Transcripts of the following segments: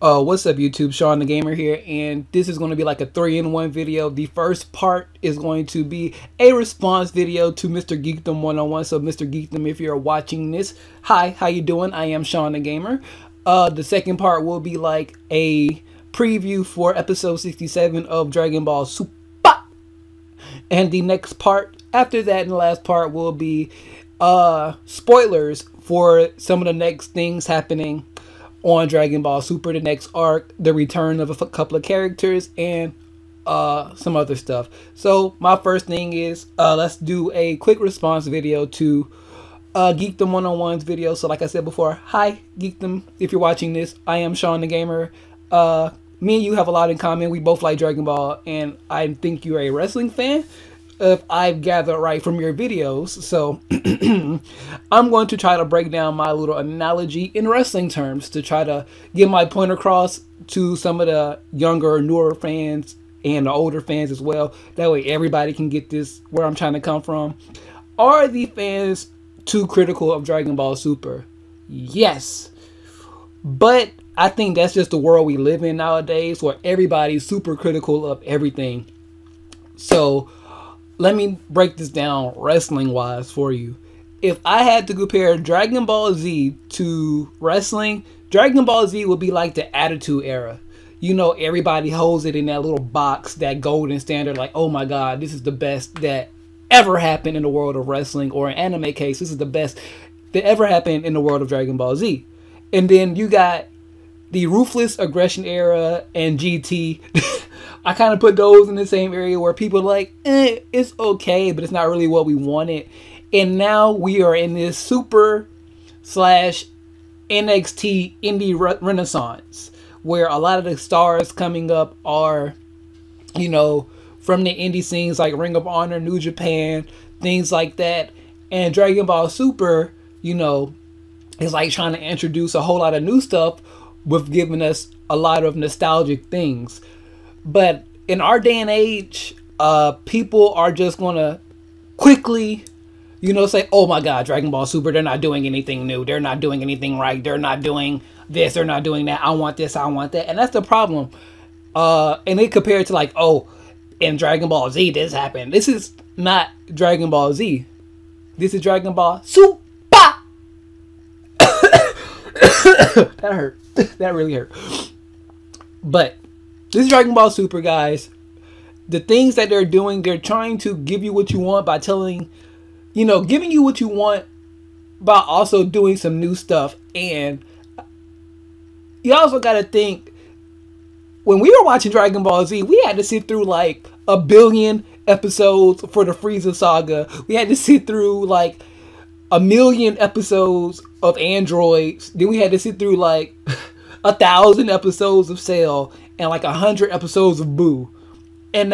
What's up YouTube, Shawn DaGamer here, and this is going to be like a 3-in-1 video. The first part is going to be a response video to Mr. Geekdom101. So Mr. Geekdom, if you're watching this, hi, how you doing? I am Shawn DaGamer. The second part will be like a preview for episode 67 of Dragon Ball Super. And the next part, after that and the last part, will be spoilers for some of the next things happening on Dragon Ball Super, the next arc, the return of a couple of characters, and some other stuff. So my first thing is let's do a quick response video to Geekdom101's video. So like I said before, hi Geekdom, if you're watching this, I am Shawn DaGamer. Me and you have a lot in common. We both like Dragon Ball, and I think you're a wrestling fan, if I've gathered right from your videos. So I'm going to try to break down my little analogy in wrestling terms to try to get my point across to some of the younger, newer fans and the older fans as well. That way everybody can get this, where I'm trying to come from. Are the fans too critical of Dragon Ball Super? Yes. But I think that's just the world we live in nowadays, where everybody's super critical of everything. So let me break this down wrestling wise for you. If I had to compare Dragon Ball Z to wrestling, Dragon Ball Z would be like the Attitude Era. You know, everybody holds it in that little box, that golden standard, like, oh my god, this is the best that ever happened in the world of wrestling, or in anime case, this is the best that ever happened in the world of Dragon Ball Z. And then you got the Ruthless Aggression Era and GT. I kind of put those in the same area where people are like, it's okay, but it's not really what we wanted. And now we are in this Super / NXT indie renaissance, where a lot of the stars coming up are, you know, from the indie scenes like Ring of Honor, New Japan, things like that. And Dragon Ball Super, you know, is like trying to introduce a whole lot of new stuff with giving us a lot of nostalgic things. But in our day and age, people are just gonna quickly, you know, say, oh my god, Dragon Ball Super, they're not doing anything new, they're not doing anything right, they're not doing this, they're not doing that, I want this, I want that. And that's the problem. And they compare it to like, oh, in Dragon Ball Z this happened. This is not Dragon Ball Z, this is Dragon Ball Super. That hurt. That really hurt. But this is Dragon Ball Super, guys. The things that they're doing, they're trying to give you what you want by telling, you know, giving you what you want by also doing some new stuff. And you also got to think, when we were watching Dragon Ball Z, we had to sit through like 1 billion episodes for the Frieza saga. We had to sit through like 1 million episodes of androids. Then we had to sit through like 1,000 episodes of Cell and like 100 episodes of Boo. And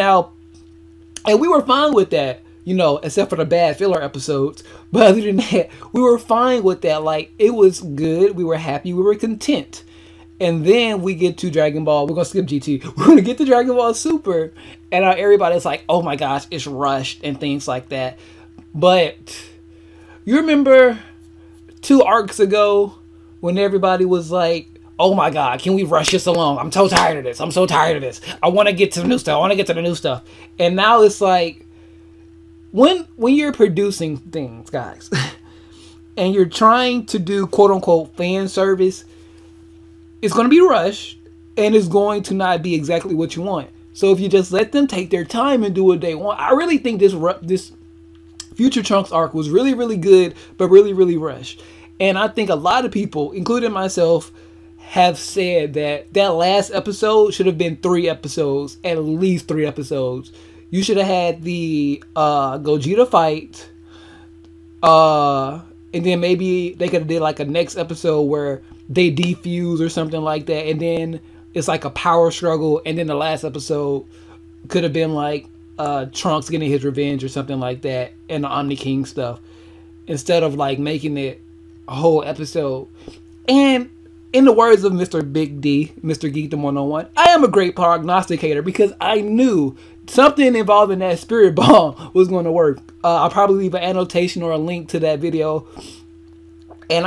we were fine with that, you know, except for the bad filler episodes. But other than that, we were fine with that. Like, it was good. We were happy. We were content. And then we get to Dragon Ball. We're going to skip GT. We're going to get to Dragon Ball Super. And everybody's like, oh my gosh, it's rushed and things like that. But you remember 2 arcs ago when everybody was like, oh my god, can we rush this along? I'm so tired of this. I'm so tired of this. I want to get to the new stuff. I want to get to the new stuff. And now it's like, when you're producing things, guys, and you're trying to do quote-unquote fan service, it's going to be rushed, and it's going to not be exactly what you want. So if you just let them take their time and do what they want, I really think this Future Trunks arc was really, really good, but really, really rushed. And I think a lot of people, including myself, have said that that last episode should have been 3 episodes, at least 3 episodes. You should have had the Gogeta fight, and then maybe they could have did like a next episode where they defuse or something like that, and then it's like a power struggle, and then the last episode could have been like Trunks getting his revenge or something like that, and the Omni King stuff, instead of like making it a whole episode. And in the words of Mr. Big D, Mr. Geekdom101, I am a great prognosticator because I knew something involving that spirit bomb was going to work. I'll probably leave an annotation or a link to that video And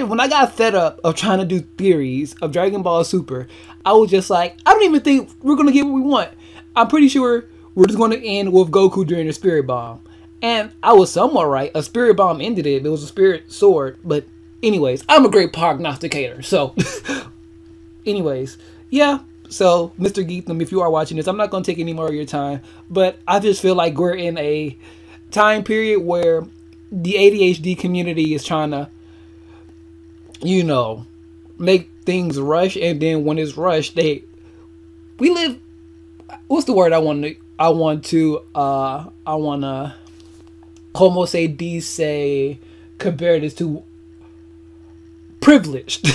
when I got fed up of trying to do theories of Dragon Ball Super, I was just like, I don't even think we're gonna get what we want. I'm pretty sure we're just gonna end with Goku during the Spirit Bomb. And I was somewhat right. A Spirit Bomb ended it. It was a Spirit Sword. But anyways, I'm a great prognosticator. So anyways, yeah. So Mr. Geekdom, if you are watching this, I'm not gonna take any more of your time. But I just feel like we're in a time period where the ADHD community is trying to, you know, make things rush, and then when it's rushed, we live, what's the word I want to como se dice, compare this to privileged.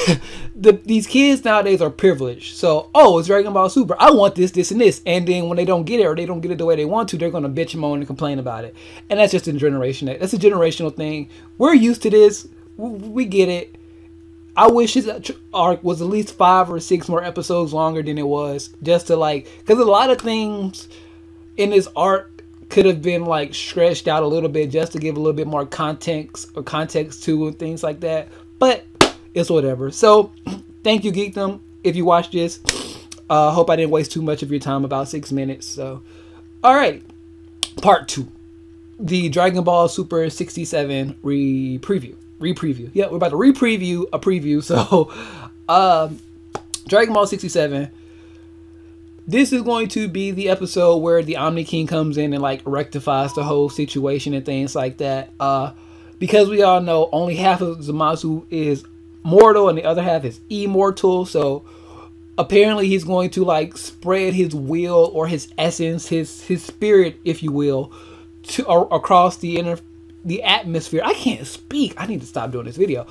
These kids nowadays are privileged. So, oh, it's Dragon Ball Super, I want this, this, and this. And then when they don't get it, or they don't get it the way they want to, they're going to bitch, moan, and complain about it. And that's just a generation. That's a generational thing. We're used to this. We get it. I wish his arc was at least 5 or 6 more episodes longer than it was. Just to like, because a lot of things in this arc could have been like stretched out a little bit just to give a little bit more context to and things like that. But it's whatever. So thank you, Geekdom, if you watched this. Hope I didn't waste too much of your time, about 6 minutes. So alright, part 2, the Dragon Ball Super 67 preview. Yeah, we're about to re-preview a preview. So Dragon Ball 67, this is going to be the episode where the Omni King comes in and like rectifies the whole situation and things like that. Because we all know only half of Zamasu is mortal and the other half is immortal. So apparently he's going to like spread his will, or his essence, his spirit, if you will, to across the atmosphere. I can't speak. I need to stop doing this video.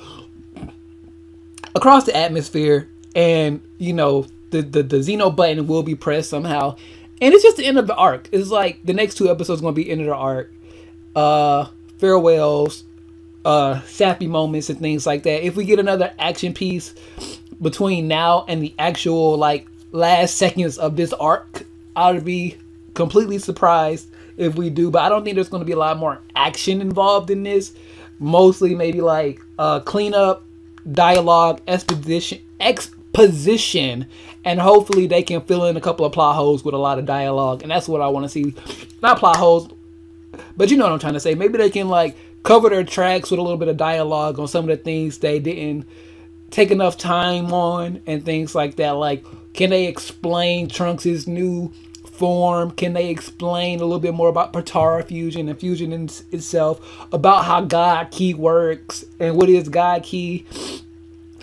Across the atmosphere, and you know, the Xeno button will be pressed somehow, and it's just the end of the arc. It's like the next 2 episodes going to be end of the arc. Farewells, sappy moments and things like that. If we get another action piece between now and the actual like last seconds of this arc, I would be completely surprised if we do. But I don't think there's going to be a lot more action involved in this. Mostly maybe like cleanup, dialogue, exposition, and hopefully they can fill in a couple of plot holes with a lot of dialogue. And that's what I want to see. Not plot holes, but you know what I'm trying to say. Maybe they can like cover their tracks with a little bit of dialogue on some of the things they didn't take enough time on and things like that. Like, can they explain Trunks' new form? Can they explain a little bit more about Potara fusion and fusion in itself, about how God Ki works and what is God Ki?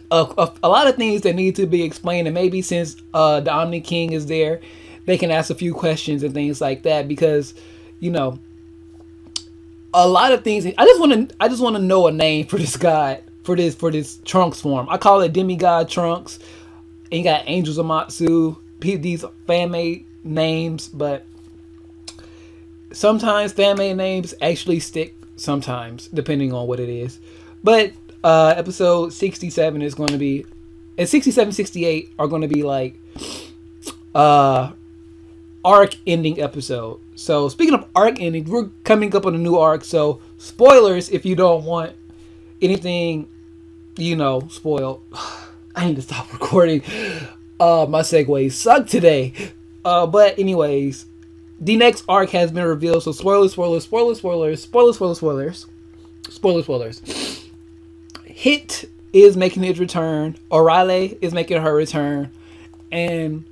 A lot of things that need to be explained, and maybe since the Omni King is there, they can ask a few questions and things like that, because you know, a lot of things. I just want to know a name for this guy, for this Trunks form. I call it Demigod Trunks. And you got Angel Zamatsu. These fan made names, but sometimes fan made names actually stick. Sometimes, depending on what it is. But episode 67 is going to be, and 67, 68 are going to be like arc ending episode. So speaking of arc ending, we're coming up on a new arc. So spoilers if you don't want anything, you know, spoiled. I need to stop recording. My segues suck today. But anyways, the next arc has been revealed. So spoilers. Hit is making his return. O'Reilly is making her return. And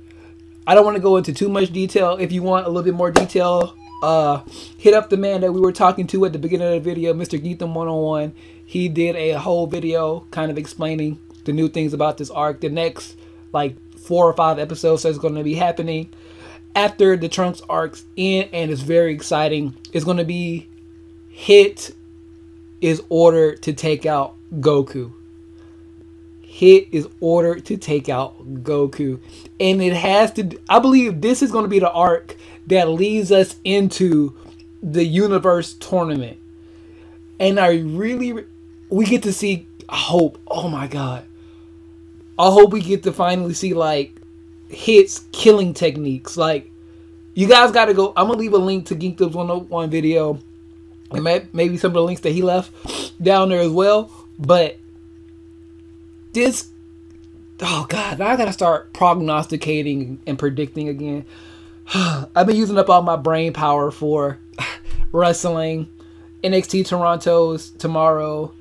I don't want to go into too much detail. If you want a little bit more detail, hit up the man that we were talking to at the beginning of the video, Mr. Geekdom101. He did a whole video kind of explaining the new things about this arc. The next like 4 or 5 episodes that's going to be happening after the Trunks arcs end, and it's very exciting. It's going to be Hit is ordered to take out Goku. Hit is ordered to take out Goku. And it has to, I believe this is going to be the arc that leads us into the universe tournament. And we get to see, I hope, oh my god, I hope we get to finally see like Hit's killing techniques. Like, you guys got to go, I'm going to leave a link to Geekdom101 video, and maybe some of the links that he left down there as well. But this, oh god, now I gotta start prognosticating and predicting again. I've been using up all my brain power for wrestling. NXT Toronto's tomorrow,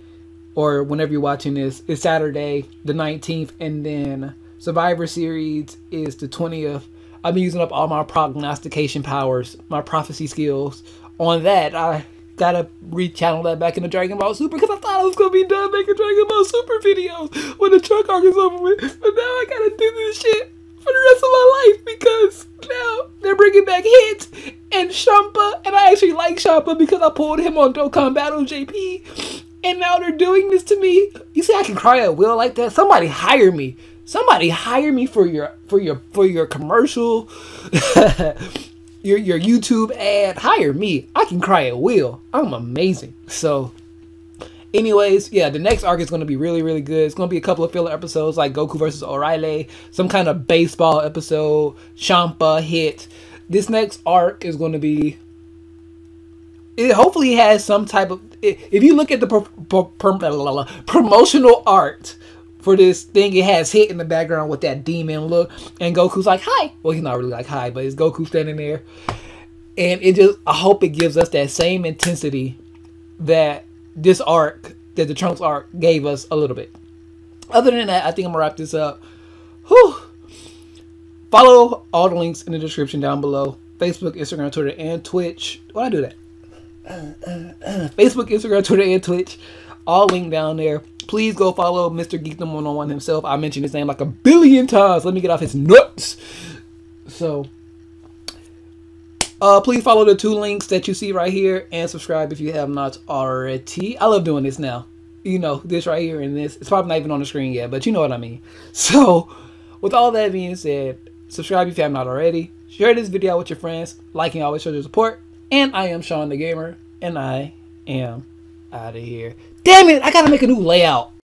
or whenever you're watching this, is Saturday the 19th, and then Survivor Series is the 20th. I've been using up all my prognostication powers, my prophecy skills on that. I gotta rechannel that back into Dragon Ball Super because I thought I was gonna be done making Dragon Ball Super videos when the truck arc is over with. But now I gotta do this shit for the rest of my life because now they're bringing back Hit and Champa, and I actually like Champa because I pulled him on Dokkan Battle JP, and now they're doing this to me. You see, I can cry at will like that. Somebody hire me. Somebody hire me for your commercial, your YouTube ad. Hire me. I can cry at will. I'm amazing. So, anyways, yeah, the next arc is going to be really, really good. It's going to be a couple of filler episodes like Goku versus O'Reilly, some kind of baseball episode, Champa, Hit. This next arc is going to be, it hopefully has some type of, if you look at the promotional art for this thing, it has Hit in the background with that demon look, and Goku's like, hi. Well, he's not really like, hi, but it's Goku standing there. And it just, I hope it gives us that same intensity that this arc, that the Trunks arc gave us a little bit. Other than that, I think I'm gonna wrap this up. Whew. Follow all the links in the description down below. Facebook, Instagram, Twitter, and Twitch. Why'd I do that? Facebook, Instagram, Twitter, and Twitch. All linked down there. Please go follow Mr. Geekdom101 himself. I mentioned his name like a billion times. Let me get off his nuts. So, please follow the 2 links that you see right here and subscribe if you have not already. I love doing this now. You know, this right here and this. It's probably not even on the screen yet, but you know what I mean. So, with all that being said, subscribe if you have not already. Share this video out with your friends. Liking always shows your support. And I am Shawn DaGamer, and I am out of here. Damn it, I gotta make a new layout.